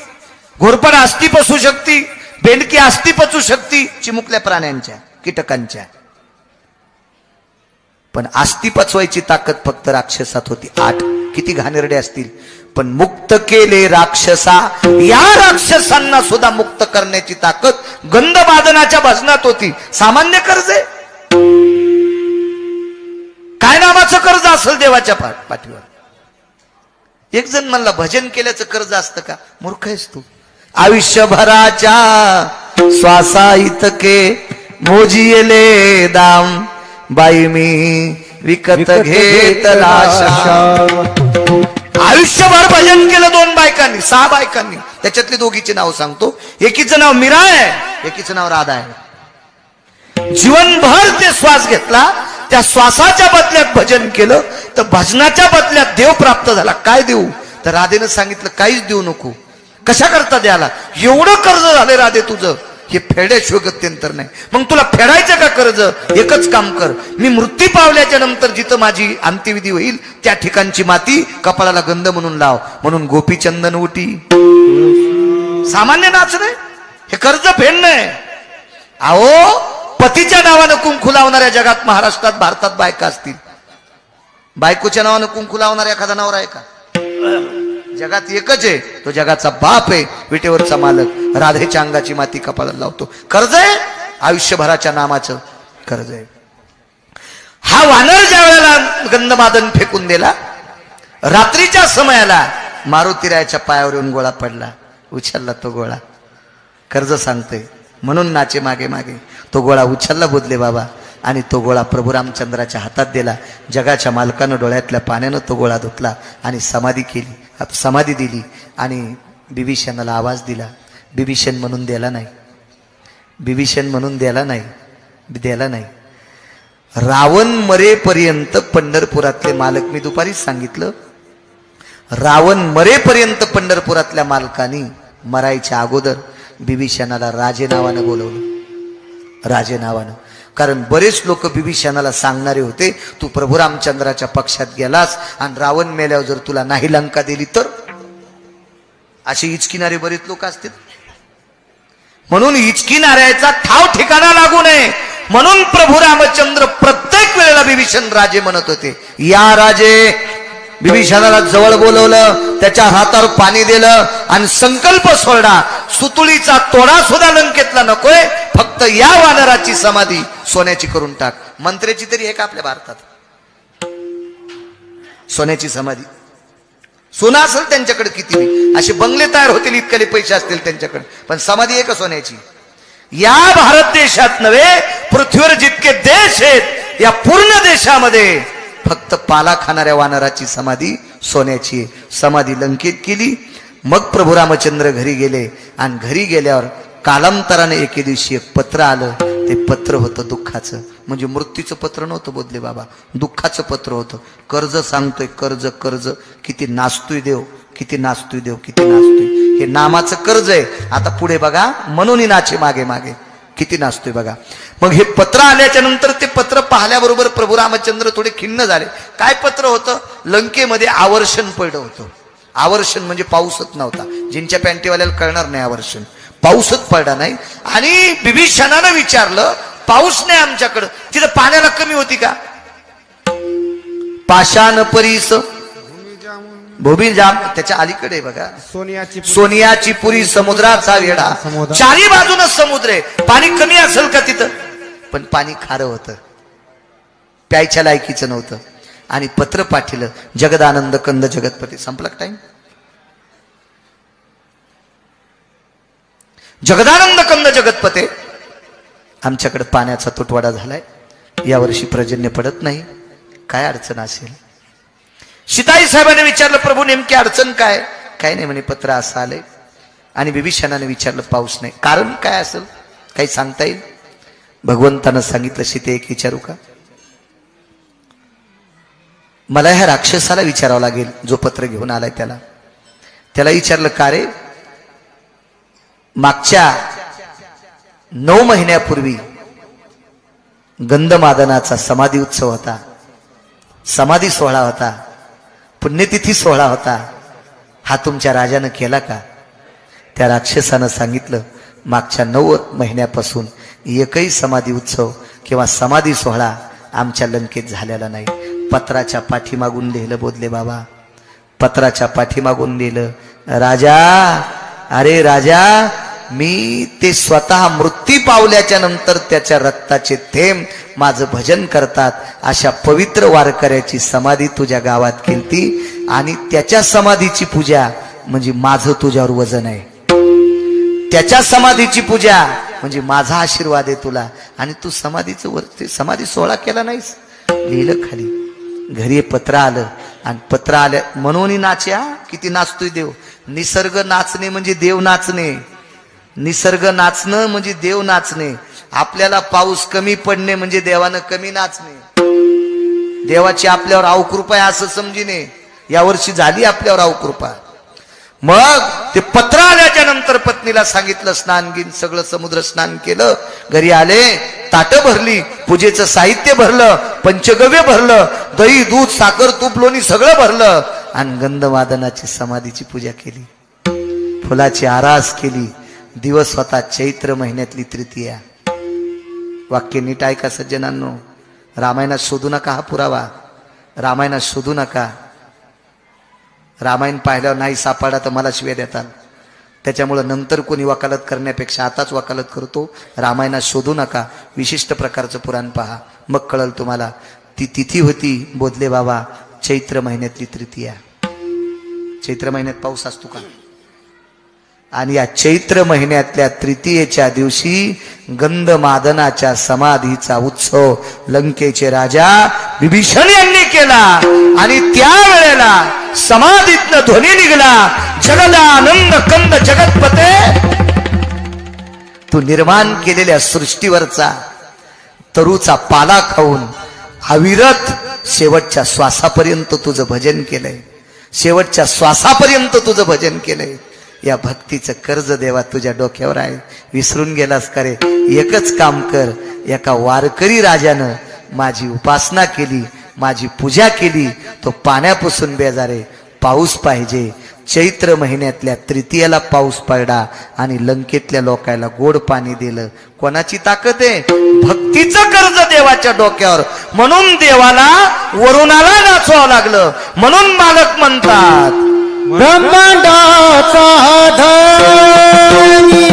घोरपड आस्ती पचू शकती, बेंडकी आस्ती पचू शकती, चिमुकल्या प्राण्यांच्या कीटकांच्या. पण आस्ती पचवायची ताकद फक्त राक्षसात होती. 8 किती घाणेरडे असतील, पण मुक्त केले राक्षसा. या राक्षसांना सुद्धा मुक्त करण्याची ताकद गंधमादनाच्या भजनात होती. सामान्य कर्ज आहे काय? नामाचं कर्ज असेल देवाच्या पाठीवर. एक जण म्हणला भजन केल्याचं कर्ज असतं का? मूर्ख आहेस तू. आयुष्यभराच्या श्वासा इतके मोजिले दाम, बाई मी विकत घेतला. आयुष्यभर भजन केलं 2 बायकांनी, 6 बायकांनी. त्याच्यातली दोघीचे नाव सांगतो. एकीचं नाव मीरा आहे, एकीचं नाव राधा आहे. जीवनभर ते श्वास घेतला, त्या श्वासाच्या बदल्यात भजन केलं, तर भजनाच्या बदल्यात देव प्राप्त झाला. काय देऊ? तर राधेनं सांगितलं काहीच देऊ नको. कशा करता द्याला? एवढं कर्ज झाले राधे तुझं, हे फेड्याशिवाय गत्यंतर नाही. मग तुला फेडायचं का कर्ज? एकच काम कर, मी मृत्यू पावल्याच्या नंतर जिथं माझी अंत्यविधी होईल त्या ठिकाणची माती कपाळाला गंध म्हणून लाव. म्हणून गोपीचंदन उटी. सामान्य नाच नाही, हे कर्ज फेडणं आहे. अहो पतीच्या नावानं कुंकू लावणाऱ्या जगात महाराष्ट्रात भारतात बायका असतील. बायकोच्या नावानं कुंकू लावणारा एखादा नवरा आहे का? जगात एकच आहे, तो जगाचा बाप आहे, विटेवरचा मालक. राधेच्या अंगाची माती कपाळाला लावतो. कर्ज आहे, आयुष्यभराच्या नामाचं कर्ज आहे. हा वानर ज्या वेळेला गंधमादन फेकून दिला, रात्रीच्या समयाला मारुतीरायाच्या पायावर येऊन गोळा पडला. उचलला तो गोळा. कर्ज सांगते म्हणून नाचे मागे मागे. तो गोळा उचलला बोधले बाबा, आणि तो गोळा प्रभू रामचंद्राच्या हातात दिला. जगाच्या मालकानं डोळ्यातल्या पाण्यानं तो गोळा धुतला आणि समाधी दिली. आणि बिभीषणाला आवाज दिला. बिभीषण म्हणून द्याला नाही, बिभीषण म्हणून द्याला नाही. रावण मरेपर्यंत पंढरपुरातले मालक, मी दुपारीच सांगितलं, रावण मरेपर्यंत पंढरपुरातल्या मालकांनी मरायच्या अगोदर बिभीषणाला राजे नावानं बोलवलं. राजे नावानं. कारण बरेच लोक बिभीषणाला सांगणारे होते, तू प्रभू रामचंद्राच्या पक्षात गेलास आणि रावण मेल्यावर जर तुला नाही लंका दिली तर. असे इचकिणारे बरेच लोक असतील. म्हणून इचकिणाऱ्याचा ठाव ठिकाणा लागू नये म्हणून प्रभू रामचंद्र प्रत्येक वेळेला बिभीषण राजे म्हणत होते. या राजे. बिभीषणाला जवळ बोलवलं, त्याच्या हातावर पाणी दिलं आणि संकल्प सोडला, सुतुळीचा तोडा सुद्धा लंकेतला नकोय, फक्त या वानराची समाधी सोन्याची करून टाक. मंत्र्याची तरी आहे का आपल्या भारतात? सोन्याची समाधी. सोनं असेल त्यांच्याकडे किती, असे बंगले तयार होतील इतकले पैसे असतील त्यांच्याकडे, पण समाधी आहे का सोन्याची? या भारत देशात नव्हे, पृथ्वीवर जितके देश आहेत या पूर्ण देशामध्ये फक्त पाला खाणाऱ्या वानराची समाधी सोन्याची. समाधी लंकेत केली. मग प्रभू रामचंद्र घरी गेले आणि घरी गेल्यावर कालांतराने एके दिवशी एक पत्र आलं. ते पत्र होतं दुःखाचं. म्हणजे मृत्यूचं पत्र नव्हतं बोधले बाबा, दुःखाचं पत्र होतं. कर्ज सांगतोय, कर्ज कर्ज, किती नाचतोय देव, किती नाचतोय देव, किती नाचतोय. हे नामाचं कर्ज आहे. आता पुढे बघा, म्हणून नाचे मागे मागे, किती नाचतोय बघा. मग हे पत्र आल्याच्या नंतर ते पत्र पाहिल्याबरोबर प्रभू रामचंद्र थोडे खिन्न झाले. काय पत्र होतं? लंकेमध्ये आवर्षण पडलं होतं. आवर्षण म्हणजे पाऊसच नव्हता. जिंच्या पॅन्टीवाल्याला कळणार नाही आवर्षण, पाऊसच पडला नाही. आणि बिभीषणानं विचारलं, पाऊस नाही आमच्याकडं, तिथं पाण्याला कमी होती का? पाषाण परीस भूमी जाम, त्याच्या अलीकडे बघा, सोनियाची पुरी समुद्राचा वेढा, चारी बाजूनं समुद्र आहे. पाणी कमी असेल का तिथं? पण पाणी खारं होतं, प्यायच्या लायकीचं नव्हतं. आणि पत्र पाठिलं, जगदानंद कंद जगतपती. संपला टाइम. जगदानंद कंद जगतपते, आमच्याकडे पाण्याचा तुटवडा झालाय, यावर्षी पर्जन्य पडत नाही, काय अडचण असेल? सीताई साहेबांनी विचारलं, प्रभू नेमकी अडचण काय? काय नाही म्हणे, पत्र असं आलंय. आणि बिभीषणाने विचारलं, पाऊस नाही, कारण काय असेल? काही सांगता येईल? भगवंतानं सांगितलं, सीते एक विचारू का? मला ह्या राक्षसाला विचारावं लागेल, जो पत्र घेऊन आलाय त्याला विचारलं, का रे, मागच्या 9 महिन्यापूर्वी गंधमादनाचा समाधी उत्सव होता, समाधी सोहळा होता, पुण्यतिथी सोहळा होता, हा तुमच्या राजानं केला का? त्या राक्षसानं सांगितलं, मागच्या 9 महिन्यापासून एकही समाधी उत्सव किंवा समाधी सोहळा आमच्या लंकेत झालेला नाही. पत्राच्या पाठीमागून लिहिलं बोधले बाबा, पत्राच्या पाठीमागून लिहिलं, राजा, अरे राजा, मी ते स्वतः मृत्यू पावल्याच्या नंतर त्याच्या रक्ताचे थेंब माझं भजन करतात, अशा पवित्र वारकऱ्याची समाधी तुझ्या गावात केलती. आणि त्याच्या समाधीची पूजा म्हणजे माझं तुझ्यावर वजन आहे, त्याच्या समाधीची पूजा म्हणजे माझा आशीर्वाद आहे तुला. आणि तू समाधीचं वरती समाधी सोहळा केला नाहीस. लिहिलं खाली. घरी पत्र आलं, आणि पत्र आल्या म्हणून नाच्या, किती नाचतोय देव. निसर्ग नाचणे म्हणजे देव नाचणे, निसर्ग नाचणं म्हणजे देव नाचणे. आपल्याला पाऊस कमी पडणे म्हणजे देवानं कमी नाचणे. देवाची आपल्यावर अवकृपा आहे असं समजिने. यावर्षी झाली आपल्यावर अवकृपा. मग ते पत्र आल्याच्या नंतर पत्नीला सांगितलं, स्नान घेऊन सगळं समुद्र स्नान केलं, घरी आले, ताटं भरली, पूजेचं साहित्य भरलं, पंचगव्य भरलं, दही दूध साखर तूप लोणी सगळं भरलं, आणि गंधवादनाची समाधीची पूजा केली, फुलाची आरास केली. दिवस होता चैत्र महिन्यातली तृतीया. वाक्य नीट ऐका सज्जनांनो, रामायणात शोधू नका हा पुरावा, रामायणात शोधू नका. रामायण पाहिल्यावर नाही सापडा तर मला शिव्या देतात. त्याच्यामुळं नंतर कोणी वकालत करण्यापेक्षा आताच वकालत करतो. रामायणात शोधू नका, विशिष्ट प्रकारचं पुराण पहा, मग कळल तुम्हाला. ती तिथी होती बोधले बाबा चैत्र महिन्यातली तृतीया. चैत्र महिन्यात पाऊस असतो का? आणि या चैत्र महिन्यातल्या तृतीयेच्या दिवशी गंधमादनाच्या समाधीचा उत्सव लंकेचे राजा विभीषण यांनी केला. आणि त्या वेळेला समाधीतनं ध्वनी निघाला, जगदानंद कंद जगतपते, तू निर्माण केलेल्या सृष्टीवरचा तरूचा पाला खाऊन अविरत शेवटच्या श्वासापर्यंत तुझं भजन केलंय, शेवटच्या श्वासापर्यंत तुझं भजन केलंय. या भक्तीचं कर्ज देवा तुझ्या डोक्यावर आहे, विसरून गेलास का रे? एकच काम कर, एका वारकरी राजानं माझी उपासना केली, माझी पूजा केली, तो पाण्यापासून बेजारे, पाऊस पाहिजे. चैत्र महिन्यातल्या तृतीयेला पाऊस पडला आणि लंकेतल्या लोकांना गोड पाणी दिलं. कोणाची ताकद आहे? भक्तीचं कर्ज देवाच्या डोक्यावर. म्हणून देवाला वरुणाला नाचवावं लागलं. म्हणून मालक म्हणतात, ब्रह्मांडाचा धनी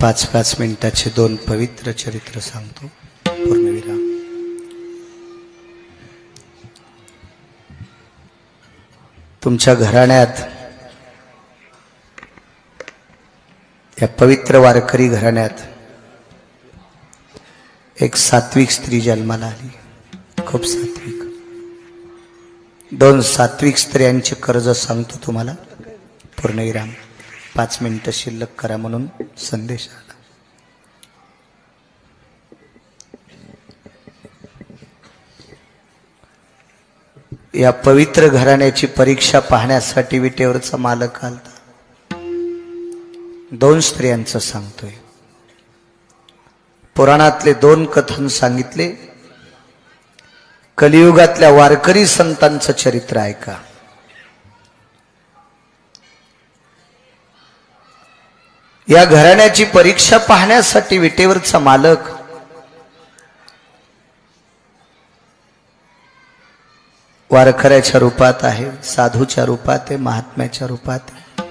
5-5 मिनिटाचे 2 पवित्र चरित्र सांगतो. पूर्णविराम. तुमच्या घराण्यात, या पवित्र वारकरी घराण्यात एक सात्विक स्त्री जन्माला आली. खूप सात्विक. 2 सात्विक स्त्रियांचे कर्ज सांगतो तुम्हाला. पूर्णविराम. 5 मिनिटं शिल्लक करा म्हणून संदेश आला. या पवित्र घराण्याची परीक्षा पाहण्यासाठी विटेवरचा मालक आलता. 2 स्त्रियांचं सांगतोय. पुराणातले 2 कथन सांगितले. कलियुगातल्या वारकरी संतांचं चरित्र ऐका. या घराण्याची परीक्षा पाहण्यासाठी विटेवरचा मालक वारकऱ्याच्या रूपात आहे, साधूच्या रूपात आहे, महात्म्याच्या रूपात आहे,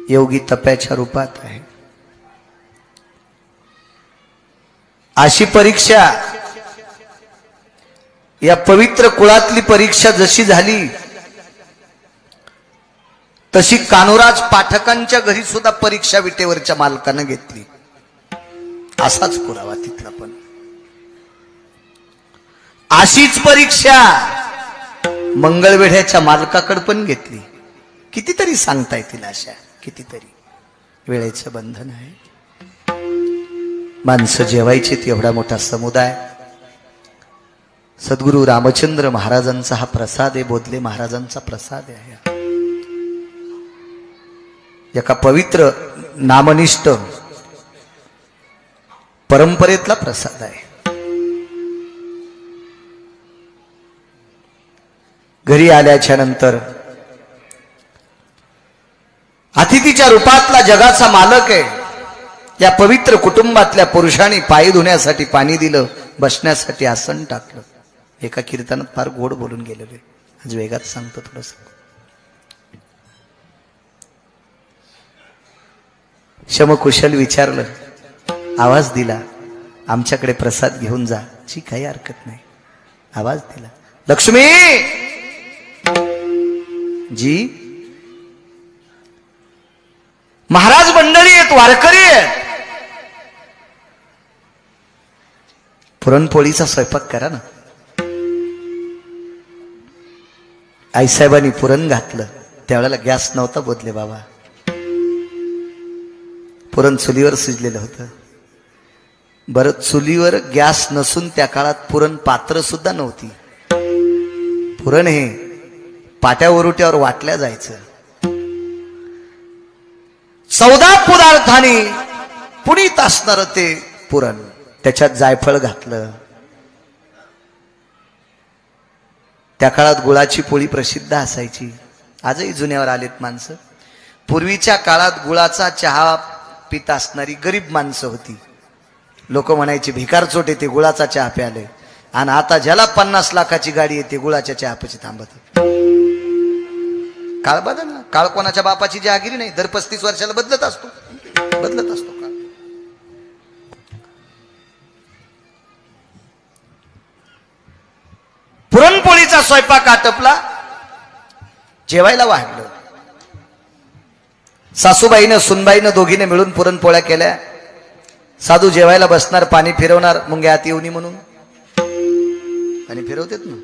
योगी तप्याच्या रूपात आहे. अशी परीक्षा, या पवित्र कुळातली परीक्षा जशी झाली तशी कानुराज पाठकांच्या घरी सुद्धा परीक्षा विटेवरच्या मालकानं घेतली. असाच पुरावा तिथला पण. अशीच परीक्षा मंगळवेढ्याच्या मालकाकडे पण घेतली. कितीतरी सांगता येतील अशा, कितीतरी. वेळेचं बंधन आहे. माणसं जेवायची एवढा मोठा समुदाय. सद्गुरु रामचंद्र महाराजांचा हा प्रसाद आहे, बोधले महाराजांचा प्रसाद आहे. एका पवित्र नामनिष्ठ परंपरेतला प्रसाद आहे. घरी आल्याच्या नंतर अतिथीच्या रूपातला जगाचा मालक आहे. या पवित्र कुटुंबातल्या पुरुषांनी पाय धुण्यासाठी पाणी दिलं, बसण्यासाठी आसन टाकलं. एका कीर्तनात फार गोड बोलून गेलेले, आज वेगात सांगतो थोडस. शमकुशल विचारलं, आवाज दिला, आमच्याकडे प्रसाद घेऊन जा. जी काही हरकत नाही. आवाज दिला, लक्ष्मी जी. महाराज मंडळी आहेत, वारकरी आहेत, पुरणपोळीचा स्वयंपाक करा ना. आईसाहेबांनी पुरण घातलं. त्यावेळेला गॅस नव्हता बोधले बाबा. पुरण चुलीवर शिजलेलं होतं. बरं, चुलीवर गॅस नसून त्या काळात पुरण पात्र सुद्धा नव्हती. पुरण हे पाट्यावरुट्यावर वाटल्या जायचं. 14 पदार्थांनी पुनीत असणार ते पुरण. त्याच्यात जायफळ घातलं. त्या काळात गुळाची पोळी प्रसिद्ध असायची. आजही जुन्यावर आलेत माणसं. पूर्वीच्या काळात गुळाचा चहा पित असणारी गरीब माणसं होती. लोक म्हणायचे भिकार चोट येते, गुळाचा चहा प्याले. आणि आता ज्याला 50 लाखाची गाडी येते, गुळाच्या चहापाशी थांबत. काळ बदलला. काळ कोणाच्या बापाची जहागिरी नाही. दर 35 वर्षाला बदलत असतो, बदलत असतो काळ. पुरणपोळीचा स्वयंपाक आटपला. जेवायला वाढलं. सासूबाईनं सुनबाईनं दोघीने मिळून पुरणपोळ्या केल्या. साधू जेवायला बसणार, पाणी फिरवणार. मुंग्या आत येऊनी म्हणून पाणी फिरवतेत ना.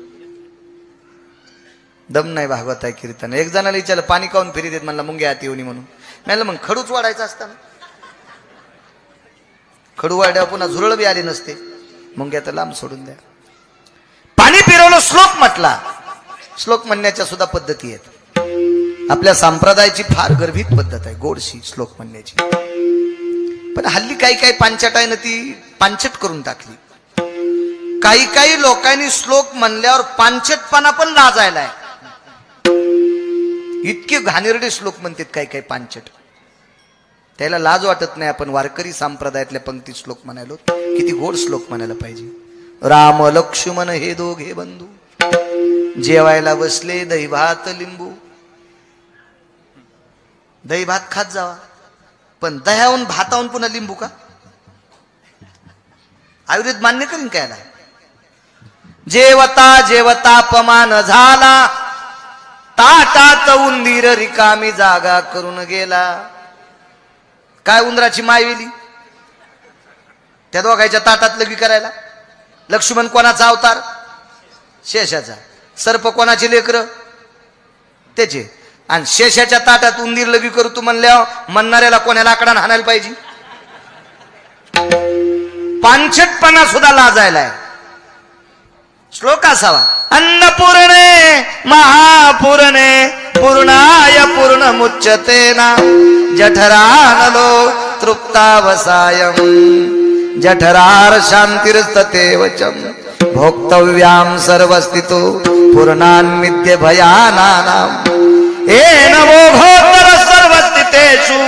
दम नाही भागवत आहे कीर्तन. एक जणाला विचारलं, पाणी काऊन फिरी देत? म्हणलं मुंग्या आत येऊनी म्हणून. म्हणलं मग खडूच वाढायचा असताना. खडू वाढल्यावर पुन्हा झुरळ बी आली नसते. मुंग्या तर लांब सोडून द्या. पाणी फिरवलं, श्लोक म्हटला. श्लोक म्हणण्याच्या सुद्धा पद्धती आहेत. आपल्या संप्रदायाची फार गर्भित पद्धत आहे गोडशी श्लोक म्हणण्याची. पण हल्ली काही पांचट आहे ना, ती पांचट करून टाकली. काही लोकांनी श्लोक म्हणल्यावर पांचटपणा पण लाजायलाय. इतके घाणेरडे श्लोक म्हणतात काही पांचट. त्याला लाज वाटत नाही. आपण वारकरी संप्रदायातल्या पंक्ती श्लोक म्हणायलो, किती गोड श्लोक म्हणायला पाहिजे. राम लक्ष्मण हे दोघे बंधू, जेवायला बसले दही भात लिंबू. दही भात खात जावा. पण दह्याहून भाताहून पुन्हा लिंबू का? आयुर्वेद मान्य करीन कायला? जेवता जेवता अपमान झाला, ताटात उंदीर रिकामी जागा करून गेला. काय उंदराची मायवेली त्या दोघांच्या ताटात लगी करायला? लक्ष्मण कोणाचा अवतार? शेषाचा. सर्प कोणाचे लेकर? त्याचे. आणि शेषाच्या ताटात उंदीर लगी करू तू म्हणल्यावर म्हणणाऱ्याला कोणाला आकडाने हाणायला पाहिजे? पांचटपणा सुद्धा लाजायला आहे. श्लोक असावा, अन्नपूर्णे महापूर्णे पूर्णाय पूर्ण मुच्यतेना जठरानलो तृप्तावसायम जठरार शांतिरस्ततेवचम भोक्तव्याम सर्वस्थितो पूर्णान्मित्य भयानानाम येन मोघोत्तर सर्वस्थितेषु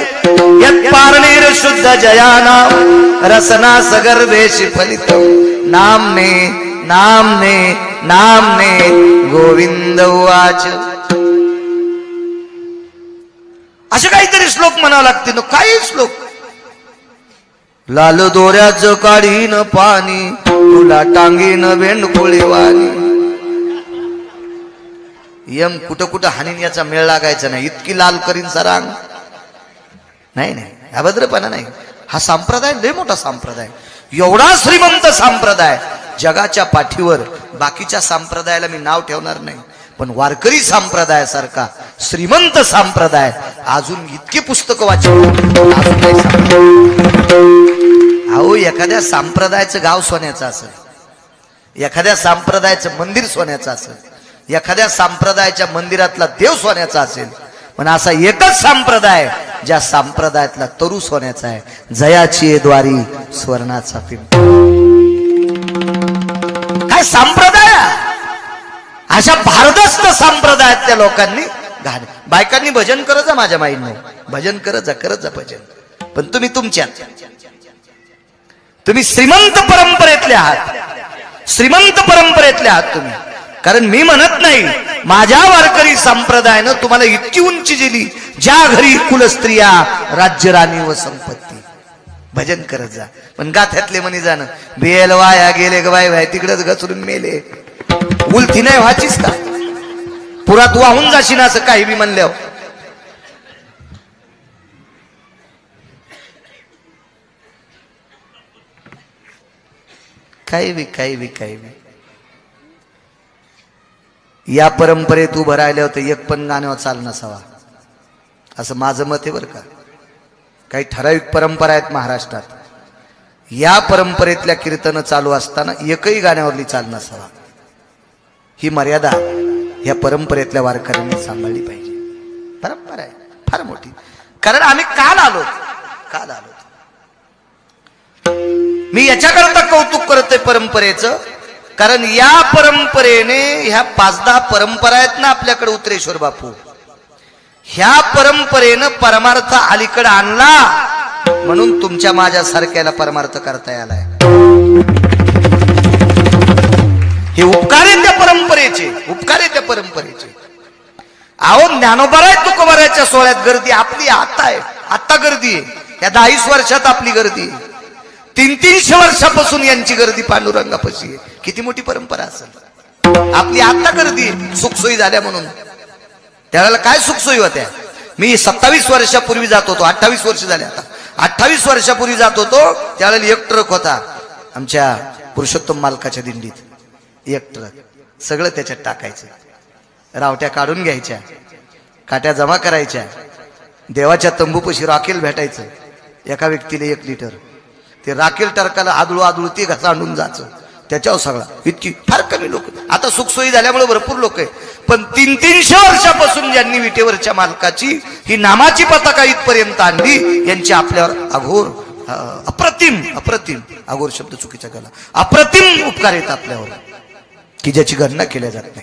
यत्पारणेर शुद्ध जयानाम रसना सगर्भेषु फलितं नामने नामने नामने गोविंद उवाच. असे काहीतरी श्लोक म्हणावं लागते ना. काही श्लोक. लाल दोऱ्याचं काढीन पाणी तुला टांगीन बेंडकुळीवाणी. यम कुठं कुठं हानीन याचा मेळ लागायचा नाही. इतकी लाल करीन सरांग. नाही नाही, अभद्रपणा नाही. हा संप्रदाय लय मोठा संप्रदाय, एवढा श्रीमंत संप्रदाय. जगाच्या पाठीवर बाकीच्या संप्रदायाला मी नाव ठेवणार नाही, पण वारकरी संप्रदायासारखा श्रीमंत संप्रदाय अजून इतकी पुस्तकं वाचली अजून नाही सांगतो. अहो, एखाद्या संप्रदायाचं गाव सोन्याचं असेल, एखाद्या संप्रदायाचं मंदिर सोन्याचं असेल, एखाद्या संप्रदायाच्या मंदिरातला देव सोन्याचा असेल, पण असा एकच संप्रदाय ज्या संप्रदायातला तरू सोन्याचा आहे. जयाची द्वारी स्वर्णाचा पिंप. काय संप्रदाय! अशा भारदस्त संप्रदायातल्या लोकांनी घाण. बायकांनी भजन करत जा, माझ्या माईंनो भजन करत जा भजन. पण तुम्ही तुमच्यात, तुम्ही श्रीमंत परंपरेतले आहात, श्रीमंत परंपरेतले आहात तुम्ही. कारण मी म्हणत नाही, माझ्या वारकरी संप्रदायानं तुम्हाला इतकी उंची दिली, ज्या घरी कुलस्त्रिया राज्यराणी व संपत्ती. भजन करत जा. पण गाथ्यातले म्हणी जाणं बेल वाया गेले ग बाय भाई, तिकडेच घसरून मेले. उलथी नाही व्हायचीच का? पुरात वाहून जाशील असं काही बी म्हणल्यावर. काही बी या परंपरेत उभं राहिलं होतं एक पण गाण्यावर चाल नसावा असं माझं मत आहे बरं का. काही ठराविक परंपरा आहेत महाराष्ट्रात, या परंपरेतल्या कीर्तन चालू असताना एकही गाण्यावरली चाल नसावा. ही मर्यादा ह्या परंपरेतल्या वारकऱ्यांनी सांभाळली पाहिजे. परंपरा आहे फार मोठी. कारण आम्ही काल आलो. मी याच्याकरता कौतुक करतोय परंपरेचं, कारण या परंपरेने ह्या 5-10 परंपरा आहेत ना आपल्याकडे उत्तरेश्वर बापू, ह्या परंपरेनं परमार्थ अलीकडे आणला, म्हणून तुमच्या माझ्या सारख्याला परमार्थ करता आलाय. हे उपकार आहे त्या परंपरेचे, उपकार आहे त्या परंपरेचे. अहो, ज्ञानोबाराय तुकोबारायच्या सोहळ्यात गर्दी आपली आता आहे, आता गर्दी आहे. या 10 वर्षात आपली गर्दी आहे. 300 वर्षापासून यांची गर्दी पांडुरंगापाशी आहे. किती मोठी परंपरा असेल आपली. आता गर्दी सुखसोयी झाल्या म्हणून. त्यावेळेला काय सुखसोयी होत्या? मी 27 वर्षापूर्वी जात होतो, 28 वर्ष झाले आता. 28 वर्षापूर्वी जात होतो त्यावेळेला एक ट्रक होता आमच्या पुरुषोत्तम मालकाच्या दिंडीत. एक ट्रक, सगळं त्याच्यात टाकायचं, रावट्या काढून घ्यायच्या, काट्या जमा करायच्या. देवाच्या तंबूपाशी राखेल भेटायचं, एका व्यक्तीला 1 लिटर. ते राखेल टरकाला आदळू ते घसांडून जायचं त्याच्यावर सगळा. इतकी फार कमी लोक. आता सुखसोयी झाल्यामुळे भरपूर लोक आहे, पण 300 वर्षापासून ज्यांनी विटेवरच्या मालकाची ही नामाची पताका इथपर्यंत आणली, यांची आपल्यावर अघोर अप्रतिम अघोर शब्द चुकीचा केला, अप्रतिम उपकार येत आपल्यावर की ज्याची गणना केल्या जात नाही.